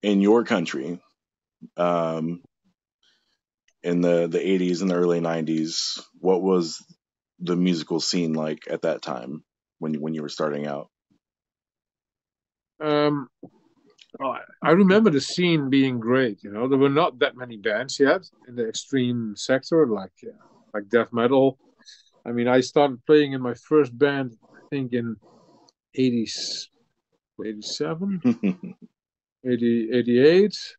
in your country, in the 80s and the early 90s, what was the musical scene like at that time when you were starting out? Um, I remember the scene being great. You know, there were not that many bands yet in the extreme sector, like death metal. I mean, I started playing in my first band, I think in 80s, 87, 80, 88.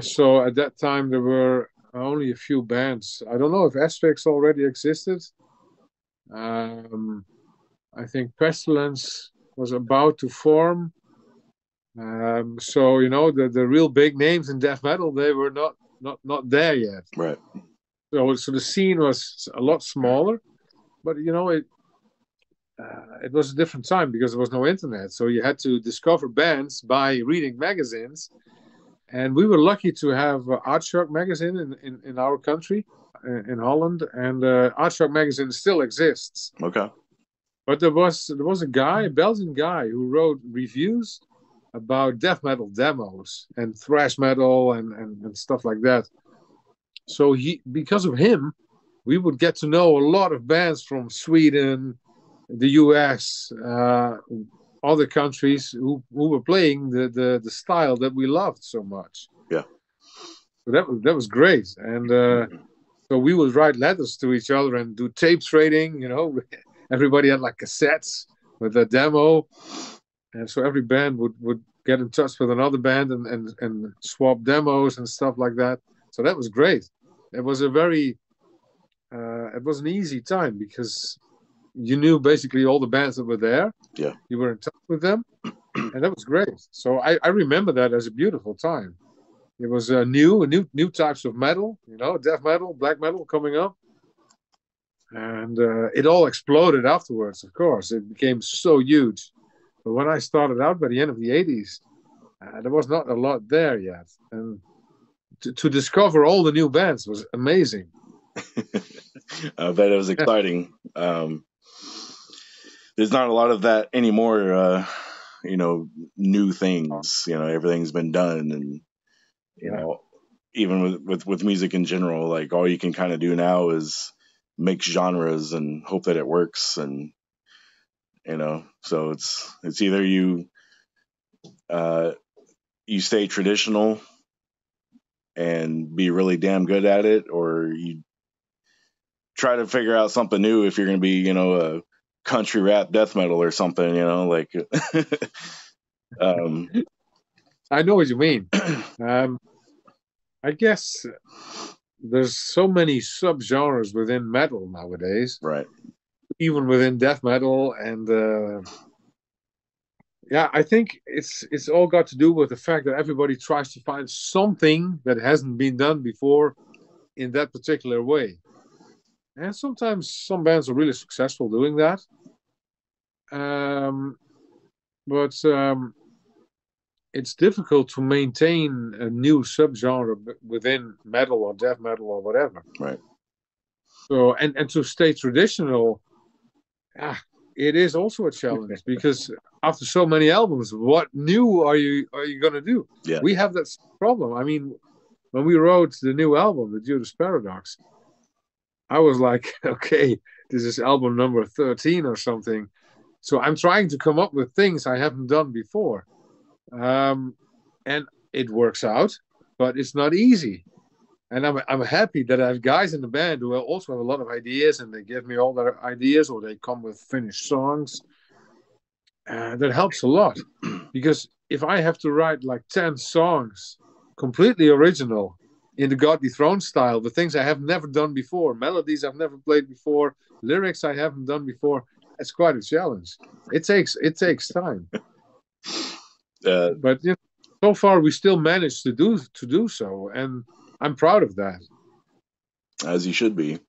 So at that time, there were only a few bands. I don't know if Asphyx already existed. Um, I think Pestilence was about to form. So you know the real big names in death metal, they were not there yet. Right. So the scene was a lot smaller, but you know it was a different time because there was no internet. So you had to discover bands by reading magazines, and we were lucky to have Art Shock magazine in our country, in Holland, and Art Shock magazine still exists. Okay. But there was a guy, a Belgian guy, who wrote reviews about death metal demos and thrash metal and stuff like that. So because of him, we would get to know a lot of bands from Sweden, the US, other countries who were playing the style that we loved so much. Yeah. So that was great. And so we would write letters to each other and do tape trading. You know, everybody had like cassettes with a demo, and so every band would get in touch with another band and swap demos and stuff like that. So that was great. It was it was an easy time because you knew basically all the bands that were there. Yeah. You were in touch with them, and that was great. So I remember that as a beautiful time. It was new types of metal, you know, death metal, black metal coming up, and it all exploded afterwards. Of course, it became so huge. But when I started out by the end of the '80s, there was not a lot there yet, and to discover all the new bands was amazing. I bet it was exciting. There's not a lot of that anymore. New things. Everything's been done, and Yeah. even with music in general, like all you can kind of do now is mix genres and hope that it works, and so it's either you stay traditional and be really damn good at it, or you try to figure out something new if you're going to be, a country rap death metal or something, like. I know what you mean. I guess there's so many subgenres within metal nowadays, Right. even within death metal, and yeah, I think it's all got to do with the fact that everybody tries to find something that hasn't been done before in that particular way. And sometimes some bands are really successful doing that. But it's difficult to maintain a new subgenre within metal or death metal or whatever. Right. So and to stay traditional, it is also a challenge because after so many albums, what new are you gonna do? Yeah. We have that problem. I mean, when we wrote the new album, the Judas Paradox, I was like, okay, this is album number 13 or something. So I'm trying to come up with things I haven't done before. And it works out, but it's not easy. And I'm happy that I have guys in the band who also have a lot of ideas, and they give me all their ideas, or they come with finished songs. That helps a lot because if I have to write like 10 songs, completely original in the God Dethroned style, the things I have never done before, melodies I've never played before, lyrics I haven't done before, it's quite a challenge. It takes time. But so far we still managed to do so, and I'm proud of that. As you should be.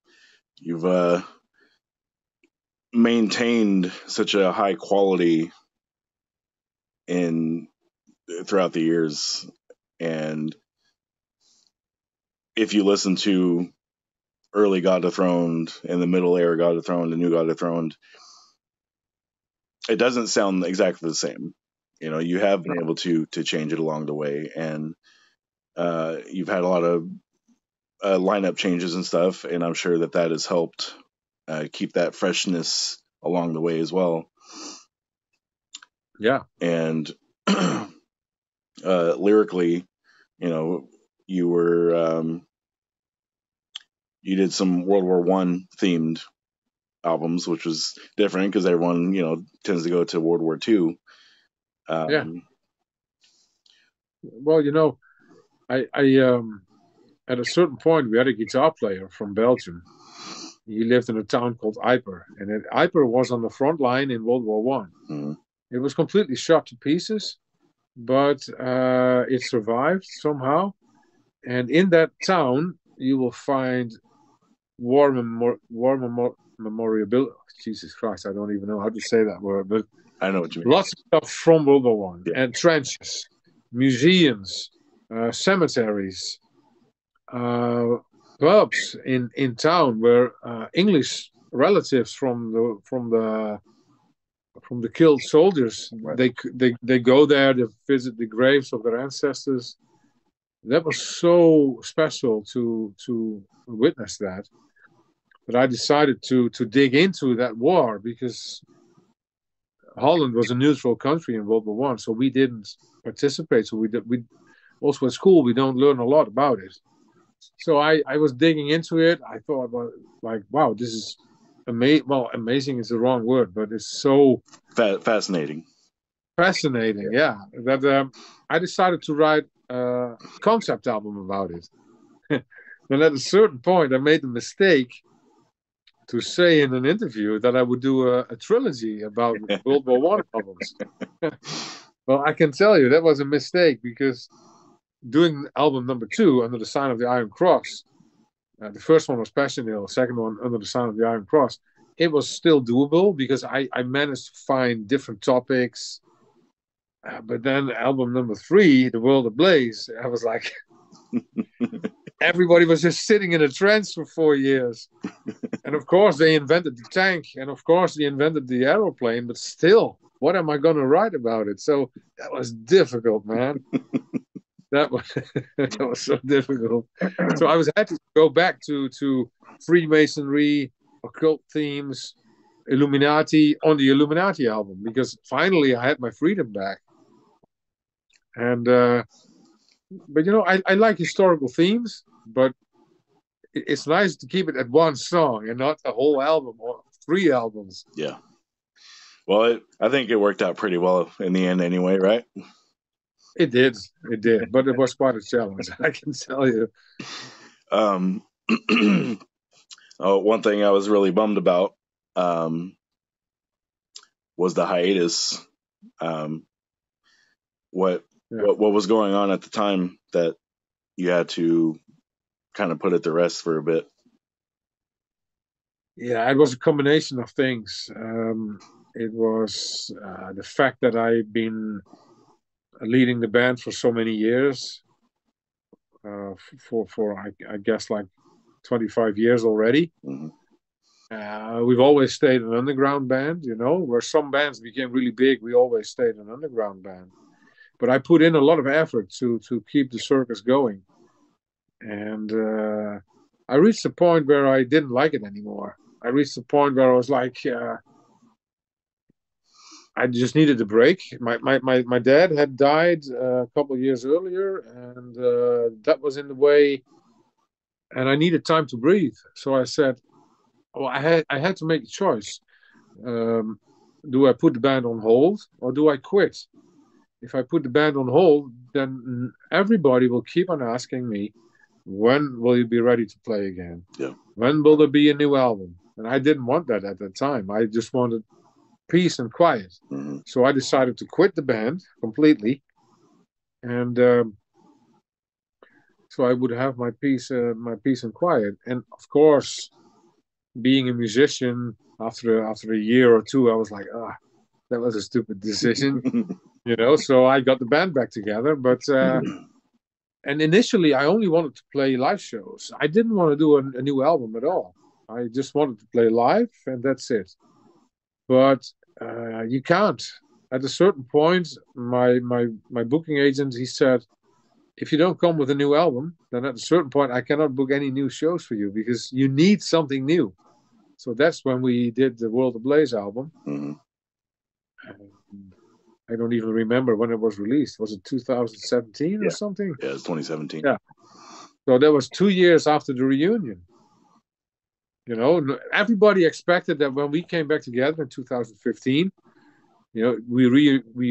You've maintained such a high quality throughout the years, and if you listen to early God Dethroned and the middle era God Dethroned and new God Dethroned, it doesn't sound exactly the same. You have been able to change it along the way, and you've had a lot of lineup changes and stuff, and I'm sure that has helped keep that freshness along the way as well. Yeah. And lyrically, you were you did some World War One themed albums, which was different because everyone tends to go to World War Two. Yeah. Well, I at a certain point we had a guitar player from Belgium. He lived in a town called Yper, and Yper was on the front line in World War One. Mm-hmm. It was completely shot to pieces, but it survived somehow. And in that town, you will find war memorabilia. Jesus Christ, I don't even know how to say that word, but I know what you mean. Lots of stuff from World War One, and trenches, museums, cemeteries, pubs in town where English relatives from the killed soldiers, right, they go there to visit the graves of their ancestors. That was so special to witness that I decided to dig into that war, because Holland was a neutral country in World War One, so we didn't participate. So we also at school we don't learn a lot about it. So I was digging into it. I thought about, like, wow, this is amazing. Well, amazing is the wrong word, but it's so fascinating. Fascinating, yeah. That I decided to write a concept album about it. And at a certain point, I made the mistake to say in an interview that I would do a trilogy about World War One albums. Well, I can tell you that was a mistake, because doing album number 2, Under the Sign of the Iron Cross, the first one was Passion Hill, the second one, Under the Sign of the Iron Cross, it was still doable because I managed to find different topics. But then album number 3, The World Ablaze, I was like, everybody was just sitting in a trance for 4 years. And of course, they invented the tank, and of course, they invented the aeroplane, but still, what am I going to write about it? So that was difficult, man. that was so difficult. So I was happy to go back to Freemasonry, occult themes, Illuminati on the Illuminati album, because finally I had my freedom back. And but I like historical themes, but it's nice to keep it at one song and not a whole album or 3 albums. Yeah. Well, I think it worked out pretty well in the end anyway, right? It did, but it was quite a challenge, I can tell you. One thing I was really bummed about was the hiatus. What was going on at the time that you had to kind of put it to rest for a bit? Yeah, it was a combination of things. It was the fact that I've been leading the band for so many years, for I guess like 25 years already. Mm-hmm. We've always stayed an underground band, where some bands became really big. We always stayed an underground band. But I put in a lot of effort to keep the circus going. And I reached a point where I didn't like it anymore. I reached a point where I was like, I just needed a break. My dad had died a couple of years earlier, and that was in the way. And I needed time to breathe. So I said, well, I had to make a choice. Do I put the band on hold, or do I quit? If I put the band on hold, then everybody will keep on asking me, when will you be ready to play again? Yeah. When will there be a new album? And I didn't want that at the time. I just wanted peace and quiet. Mm-hmm. So I decided to quit the band completely. And so I would have my peace and quiet. And of course, being a musician, after a year or 2, I was like, that was a stupid decision. So I got the band back together, but and initially I only wanted to play live shows. I didn't want to do a new album at all. I just wanted to play live, and that's it. But you can't. at a certain point, my booking agent, he said, if you don't come with a new album, then at a certain point I cannot book any new shows for you because you need something new. So that's when we did the World Ablaze album. Mm-hmm. I don't even remember when it was released. Was it 2017 or Yeah. something? Yeah, it's 2017. Yeah. So that was 2 years after the reunion. You know, everybody expected that when we came back together in 2015, you know, we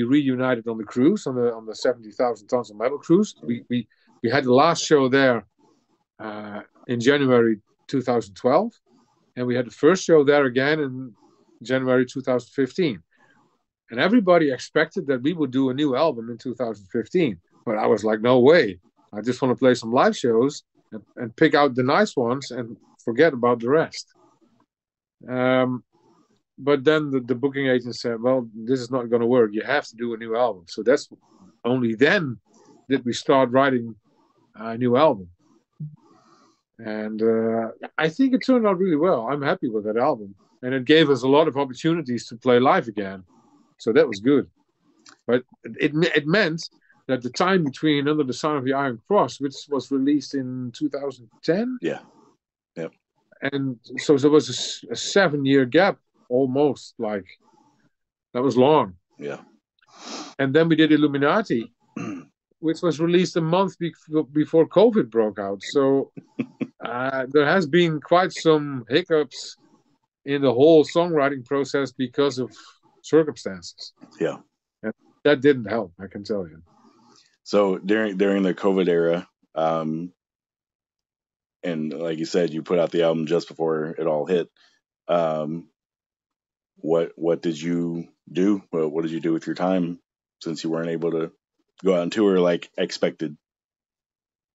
reunited on the cruise on the 70,000 tons of metal cruise. We had the last show there in January 2012, and we had the first show there again in January 2015. And everybody expected that we would do a new album in 2015, but I was like, no way! I just want to play some live shows and pick out the nice ones and forget about the rest. But then the booking agent said, well, this is not going to work. You have to do a new album. So that's only then did we start writing a new album. And I think it turned out really well. I'm happy with that album. And it gave us a lot of opportunities to play live again. So that was good. But it meant that the time between Under the Sign of the Iron Cross, which was released in 2010. Yeah. Yep. And so there was a 7-year gap almost. Like, that was long. Yeah. And then we did Illuminati, which was released a month before COVID broke out. So there has been quite some hiccups in the whole songwriting process because of circumstances. Yeah. And that didn't help, I can tell you. So during the COVID era, and like you said, you put out the album just before it all hit. What did you do? What did you do with your time since you weren't able to go out on tour like expected?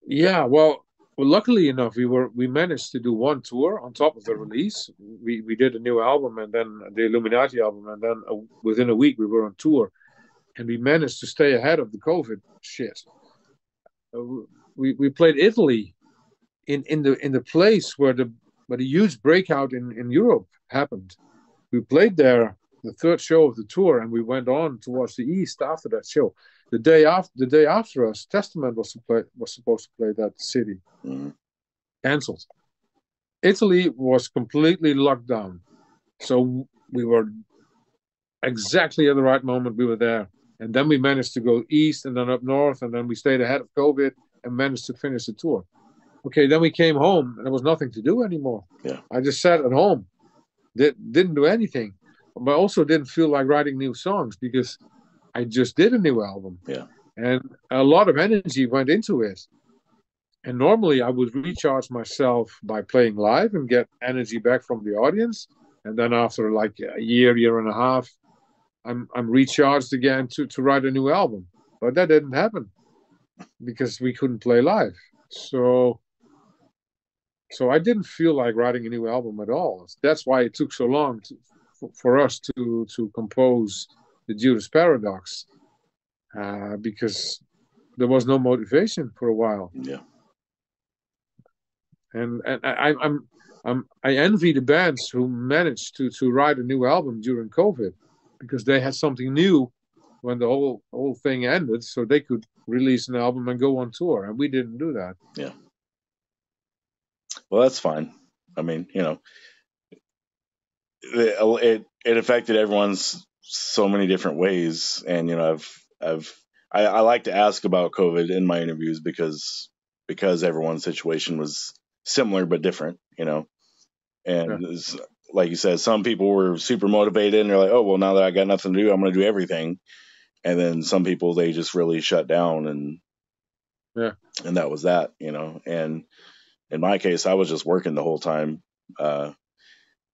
Yeah, well, luckily enough, we managed to do one tour on top of the release. We did a new album and then the Illuminati album, and then within a week we were on tour, and we managed to stay ahead of the COVID shit. We played Italy in the place where the huge breakout in Europe happened. We played there the third show of the tour, and we went on towards the east after that show. The day after us, Testament was supposed to play that city. Mm-hmm. Cancelled. Italy was completely locked down, so we were exactly at the right moment. We were there, and then we managed to go east and then up north, and then we stayed ahead of COVID and managed to finish the tour. Okay, then we came home, and there was nothing to do anymore. Yeah, I just sat at home, didn't do anything, but I also didn't feel like writing new songs because I just did a new album. Yeah. And a lot of energy went into it. And normally I would recharge myself by playing live and get energy back from the audience. And then after like a year and a half, I'm recharged again to write a new album. But that didn't happen because we couldn't play live. So I didn't feel like writing a new album at all. That's why it took so long for us to compose the Judas Paradox, because there was no motivation for a while. Yeah. And I envy the bands who managed to write a new album during COVID, because they had something new when the whole thing ended, so they could release an album and go on tour, and we didn't do that. Yeah. Well, that's fine. I mean, you know, it affected everyone's so many different ways, and you know, I like to ask about COVID in my interviews because everyone's situation was similar but different, you know, and yeah. Like you said, some people were super motivated and they're like, oh well, now that I got nothing to do, I'm going to do everything, and then some people, they just really shut down, and that was that, you know. And in my case, I was just working the whole time.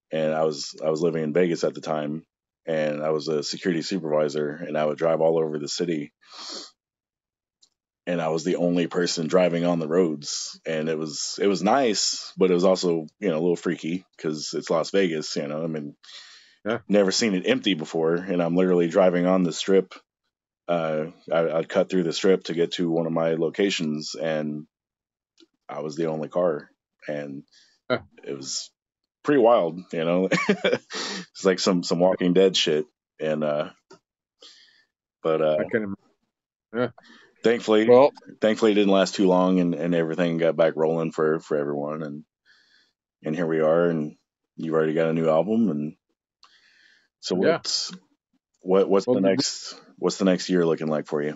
And I was living in Vegas at the time, and I was a security supervisor, and I would drive all over the city, and I was the only person driving on the roads, and it was nice, but it was also, you know, a little freaky because it's Las Vegas, you know. I mean, never seen it empty before, and I'm literally driving on the strip. I'd cut through the strip to get to one of my locations, and I was the only car, and it was pretty wild, you know. It's like some Walking Dead shit, and But I can imagine. Yeah. thankfully, Well, thankfully, it didn't last too long, and everything got back rolling for everyone, and here we are, and you've already got a new album, and so yeah. what's Well, the next year looking like for you?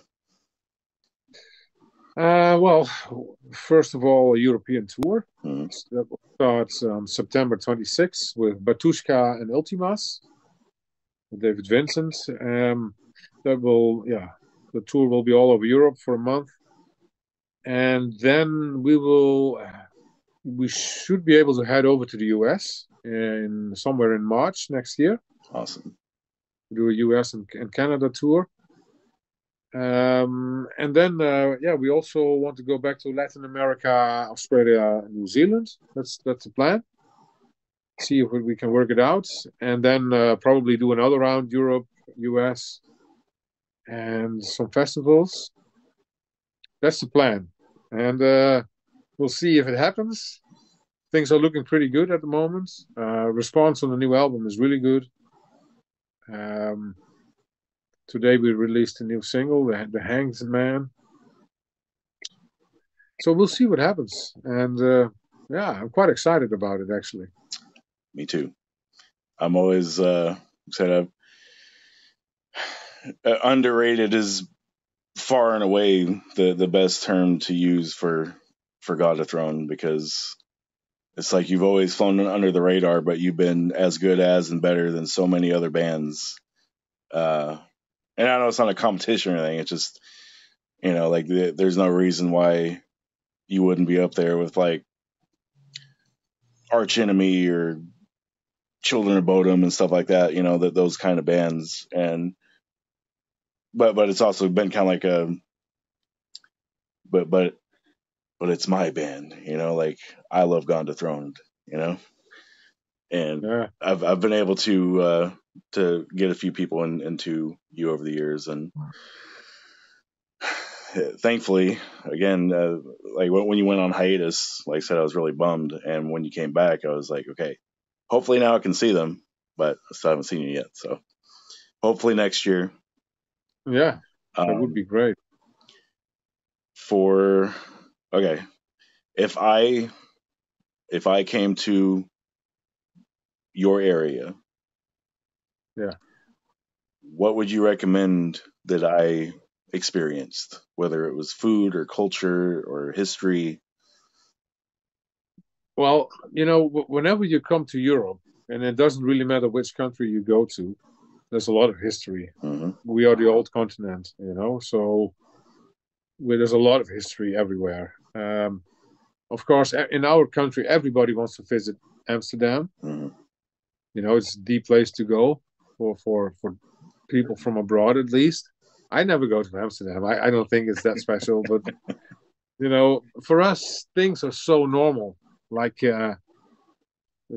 well, first of all, a European tour. Mm-hmm. That will start on September 26th with Batushka and Ultimas, David Vincent. The tour will be all over Europe for a month, and then we should be able to head over to the US in somewhere in March next year. Awesome. Do a US and Canada tour. And then, we also want to go back to Latin America, Australia, New Zealand. That's the plan. See if we can work it out, and then probably do another round Europe, US, and some festivals. That's the plan, and we'll see if it happens. Things are looking pretty good at the moment. Response on the new album is really good. Today we released a new single, "The Hanged Man." So we'll see what happens, and I'm quite excited about it actually. Me too. I'm always said underrated is far and away the best term to use for God Dethroned, because it's like you've always flown under the radar, but you've been as good as and better than so many other bands. And I know it's not a competition or anything. It's just, like there's no reason why you wouldn't be up there with like Arch Enemy or Children of Bodom and stuff like that. Those kind of bands. And but it's also been kind of like a but it's my band. Like I love Gone Dethroned. And Yeah, I've been able to get a few people into you over the years, and thankfully, again, like when you went on hiatus, like I said, I was really bummed, and when you came back, I was like, okay, hopefully now I can see them, but I still haven't seen you yet. So hopefully next year. yeah, that would be great. For okay, if I came to your area, Yeah. what would you recommend that I experienced, whether it was food or culture or history? Well, whenever you come to Europe, and it doesn't really matter which country you go to, there's a lot of history. Mm-hmm. We are the old continent, so there's a lot of history everywhere. Of course, in our country, everybody wants to visit Amsterdam. Mm-hmm. It's the place to go for people from abroad, at least. I never go to Amsterdam. I don't think it's that special, but for us, things are so normal, like the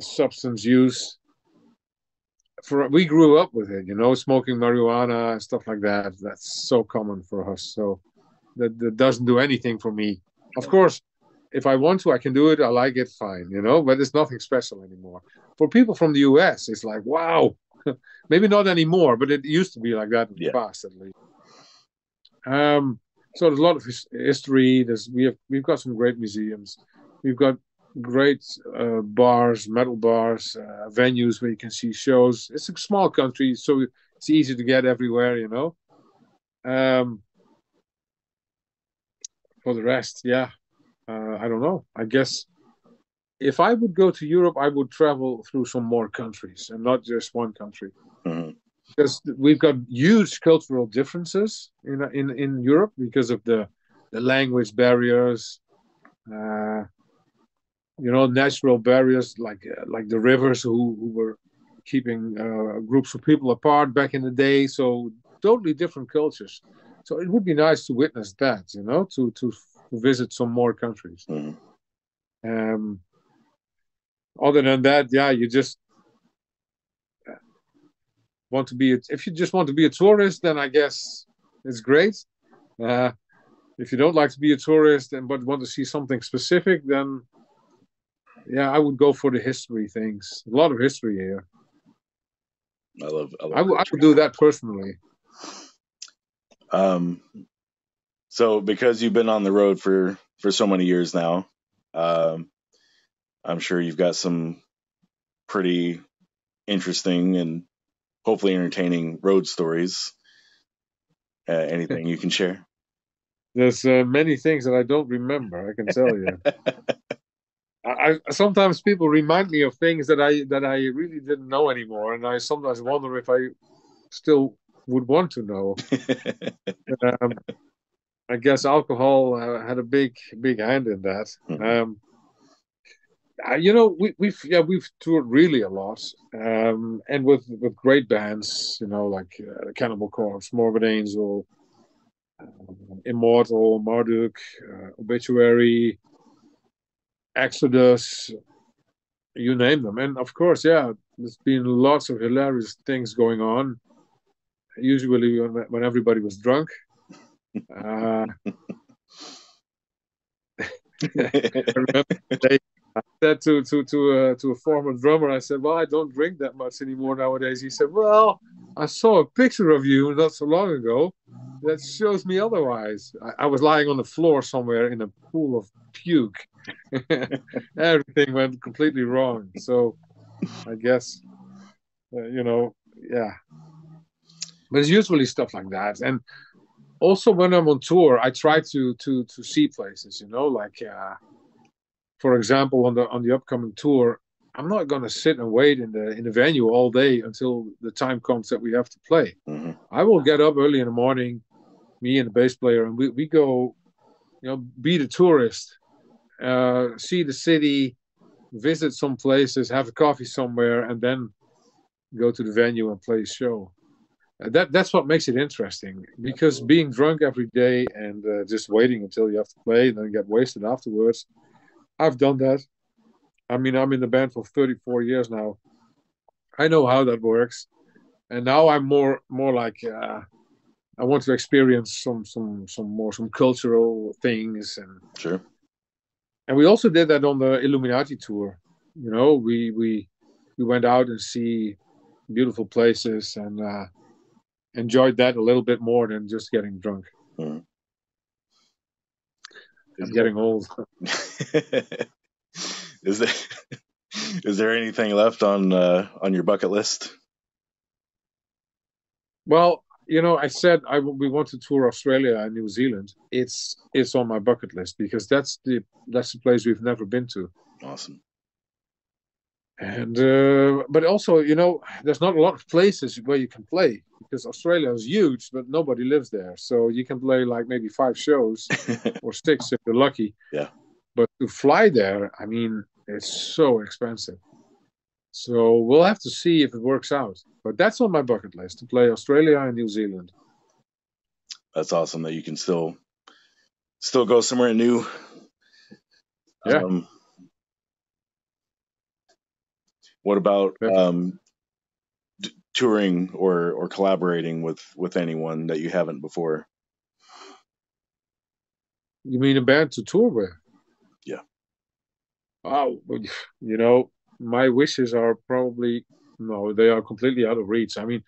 substance use. We grew up with it, smoking marijuana and stuff like that. That's so common for us. So that doesn't do anything for me. Of course, if I want to, I can do it. I like it, fine, but it's nothing special anymore. For people from the US, it's like, wow, maybe not anymore, but it used to be like that in the past, at least. So there's a lot of history. We've got some great museums. We've got great bars, metal bars, venues where you can see shows. It's a small country, so it's easy to get everywhere, For the rest, I don't know. I guess if I would go to Europe, I would travel through some more countries and not just one country. Mm-hmm. Because we've got huge cultural differences in Europe because of the language barriers, natural barriers like the rivers who were keeping groups of people apart back in the day. So totally different cultures. So it would be nice to witness that, to visit some more countries. Mm-hmm. Other than that, you just want to be. If you just want to be a tourist, then I guess it's great. If you don't like to be a tourist but want to see something specific, then I would go for the history things. A lot of history here. I love I would do that personally. Um, so because you've been on the road for so many years now, um, I'm sure you've got some pretty interesting and hopefully entertaining road stories. Anything you can share? There's many things that I don't remember, I can tell you. Sometimes people remind me of things that I really didn't know anymore, and I sometimes wonder if I still would want to know. Um, I guess alcohol had a big hand in that. We've toured really a lot, and with great bands, like Cannibal Corpse, Morbid Angel, Immortal, Marduk, Obituary, Exodus, you name them. And of course, yeah, there's been lots of hilarious things going on. Usually when everybody was drunk. I remember I said to a former drummer, I said, "Well, I don't drink that much anymore nowadays." He said, "Well, I saw a picture of you not so long ago that shows me otherwise." I was lying on the floor somewhere in a pool of puke. Everything went completely wrong. So I guess, yeah. But it's usually stuff like that. And also when I'm on tour, I try to see places, like for example, on the upcoming tour, I'm not gonna sit and wait in the venue all day until the time comes that we have to play. Mm-hmm. I will get up early in the morning, me and the bass player, and we go, be the tourist, see the city, visit some places, have a coffee somewhere, and then go to the venue and play a show. That's what makes it interesting, because being drunk every day and just waiting until you have to play and then get wasted afterwards. I've done that. I mean, I'm in the band for 34 years now. I know how that works, and now I'm more like I want to experience some cultural things, Sure. and we also did that on the Illuminati tour. We went out and see beautiful places and enjoyed that a little bit more than just getting drunk. Mm-hmm. I'm getting old. is there is there anything left on your bucket list? Well, I said we want to tour Australia and New Zealand. It's on my bucket list because that's the place we've never been to. Awesome. And but also, there's not a lot of places where you can play because Australia is huge, but nobody lives there. So you can play like maybe 5 shows or 6 if you're lucky. Yeah. But to fly there, I mean, it's so expensive. So we'll have to see if it works out. But that's on my bucket list, to play Australia and New Zealand. That's awesome that you can still go somewhere new. Yeah. What about touring or collaborating with anyone that you haven't before? You mean a band to tour with? Yeah. Oh, my wishes are probably no, they are completely out of reach. I mean,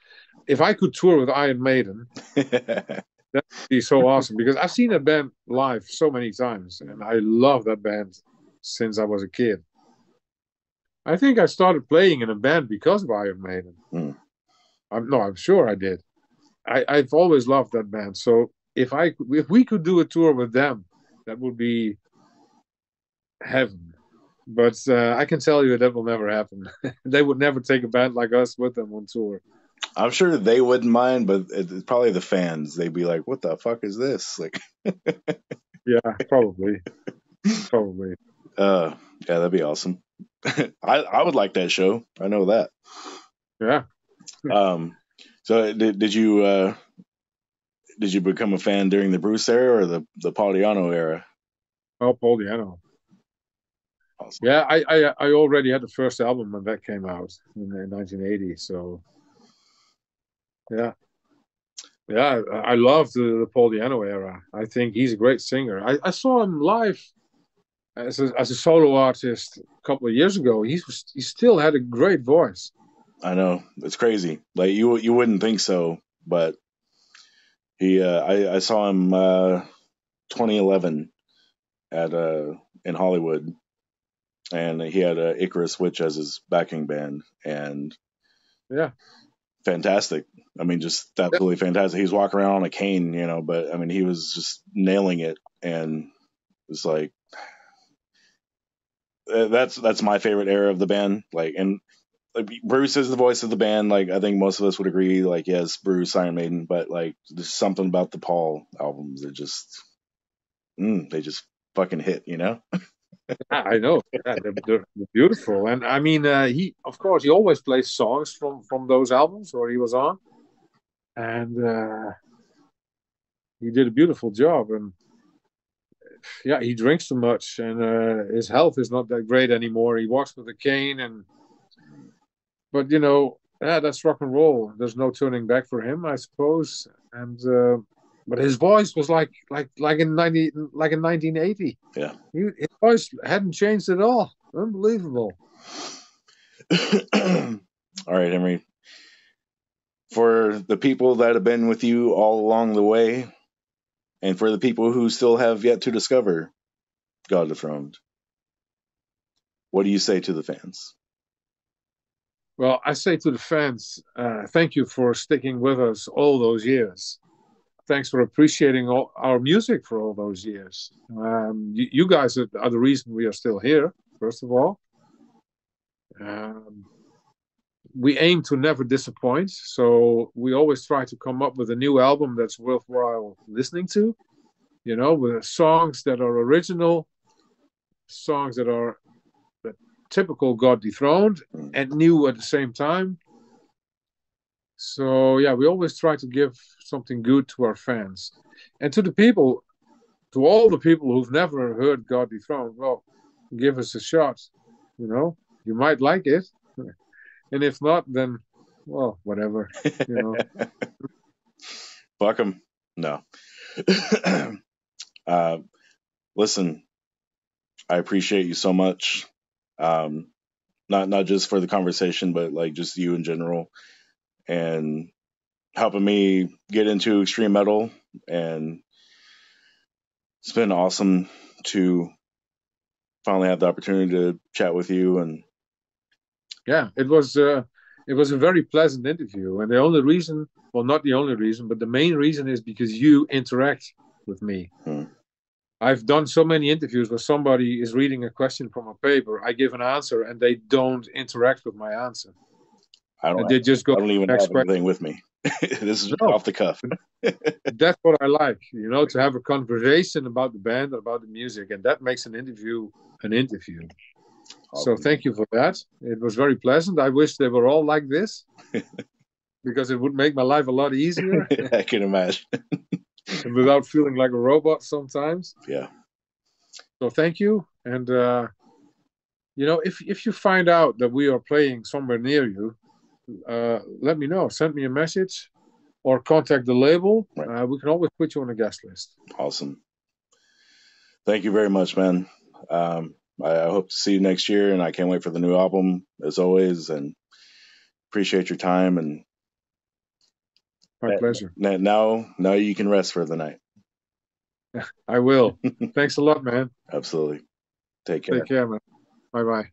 if I could tour with Iron Maiden, that would be so awesome because I've seen that band live so many times and I love that band since I was a kid. I think I started playing in a band because of Iron Maiden. Mm. I'm sure I did. I've always loved that band. So if we could do a tour with them, that would be heaven. But I can tell you that will never happen. They would never take a band like us with them on tour. I'm sure they wouldn't mind, but it's probably the fans. They'd be like, "What the fuck is this?" Like, yeah, probably. Yeah, that'd be awesome. I would like that show. I know that. Yeah. So did you become a fan during the Bruce era or the Paul Di'Anno era? Oh, Paul Di'Anno. Awesome. Yeah, I already had the first album when that came out in 1980. So yeah, I love the Paul Di'Anno era. I think he's a great singer. I saw him live as a solo artist a couple of years ago. He still had a great voice. I know, it's crazy. Like you wouldn't think so, but I saw him 2011 at in Hollywood, and he had Icarus Witch as his backing band, and Yeah. fantastic. I mean, just absolutely fantastic. He was walking around on a cane, but I mean, he was just nailing it, and it was like that's my favorite era of the band. Like, and like, Bruce is the voice of the band. Like, I think most of us would agree. Like, yes, Bruce, Iron Maiden, but like, there's something about the Paul albums that just they just fucking hit. I know. Yeah, they're beautiful. And I mean, of course, he always plays songs from those albums where he was on, and he did a beautiful job. And yeah, he drinks too much, and his health is not that great anymore. He walks with a cane, but yeah, that's rock and roll. There's no turning back for him, I suppose. And but his voice was like in 1980. Yeah. His voice hadn't changed at all. Unbelievable. All right, Henry. For the people that have been with you all along the way, and for the people who still have yet to discover God Dethroned, what do you say to the fans? Well, I say to the fans, thank you for sticking with us all those years. Thanks for appreciating all our music for all those years. You guys are the reason we are still here, first of all. We aim to never disappoint, so we always try to come up with a new album that's worthwhile listening to, with songs that are original, songs that are typical God Dethroned and new at the same time. So yeah, we always try to give something good to our fans. And to all the people who've never heard God Dethroned, well, give us a shot. You might like it. And if not, then, well, whatever. Fuck them. No. Listen, I appreciate you so much. Not just for the conversation, but like just you in general, and helping me get into extreme metal. And it's been awesome to finally have the opportunity to chat with you. And yeah, it was a very pleasant interview. And the only reason, well, not the only reason, but the main reason is because you interact with me. I've done so many interviews where somebody is reading a question from a paper, I give an answer, and they don't interact with my answer. I don't even have anything with me. This is off the cuff. That's what I like, to have a conversation about the band, about the music, and that makes an interview an interview. Awesome. So thank you for that. It was very pleasant. I wish they were all like this because it would make my life a lot easier. I can imagine. And without feeling like a robot sometimes. Yeah. So thank you. And, if you find out that we are playing somewhere near you, let me know. Send me a message or contact the label. Right. We can always put you on a guest list. Awesome. Thank you very much, man. I hope to see you next year, and I can't wait for the new album as always, and appreciate your time. And my pleasure. Now you can rest for the night. I will. Thanks a lot, man. Absolutely. Take care. Take care, man. Bye-bye.